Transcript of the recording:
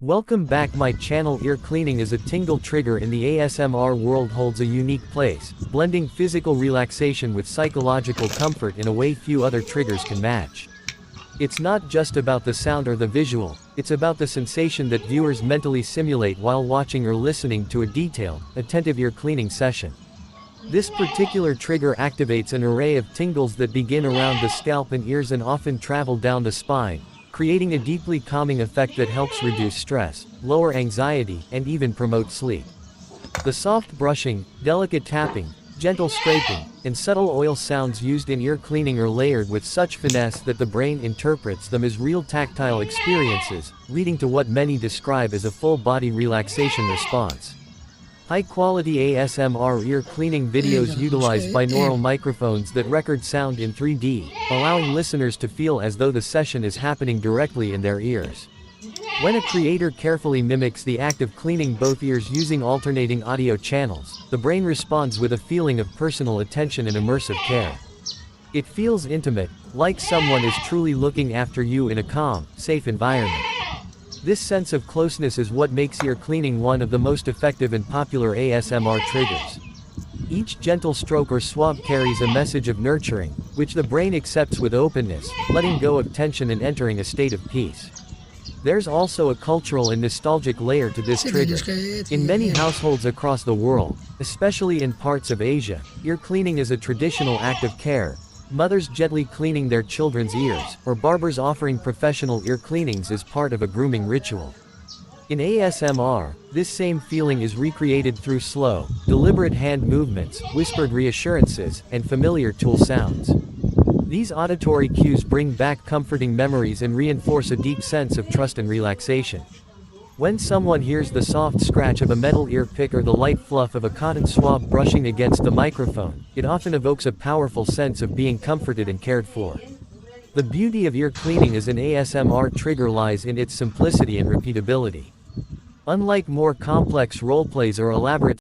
Welcome back. My channel. Ear cleaning is a tingle trigger in the ASMR world, holds a unique place, blending physical relaxation with psychological comfort in a way few other triggers can match. It's not just about the sound or the visual, it's about the sensation that viewers mentally simulate while watching or listening to a detailed, attentive ear cleaning session. This particular trigger activates an array of tingles that begin around the scalp and ears and often travel down the spine, creating a deeply calming effect that helps reduce stress, lower anxiety, and even promote sleep. The soft brushing, delicate tapping, gentle scraping, and subtle oil sounds used in ear cleaning are layered with such finesse that the brain interprets them as real tactile experiences, leading to what many describe as a full-body relaxation response. High-quality ASMR ear cleaning videos utilize binaural microphones that record sound in 3D, allowing listeners to feel as though the session is happening directly in their ears. When a creator carefully mimics the act of cleaning both ears using alternating audio channels, the brain responds with a feeling of personal attention and immersive care. It feels intimate, like someone is truly looking after you in a calm, safe environment. This sense of closeness is what makes ear cleaning one of the most effective and popular ASMR triggers. Each gentle stroke or swab carries a message of nurturing, which the brain accepts with openness, letting go of tension and entering a state of peace. There's also a cultural and nostalgic layer to this trigger. In many households across the world, especially in parts of Asia, ear cleaning is a traditional act of care. Mothers gently cleaning their children's ears, or barbers offering professional ear cleanings as part of a grooming ritual. In ASMR, this same feeling is recreated through slow, deliberate hand movements, whispered reassurances, and familiar tool sounds. These auditory cues bring back comforting memories and reinforce a deep sense of trust and relaxation. When someone hears the soft scratch of a metal ear pick or the light fluff of a cotton swab brushing against the microphone, it often evokes a powerful sense of being comforted and cared for. The beauty of ear cleaning as an ASMR trigger lies in its simplicity and repeatability. Unlike more complex roleplays or elaborate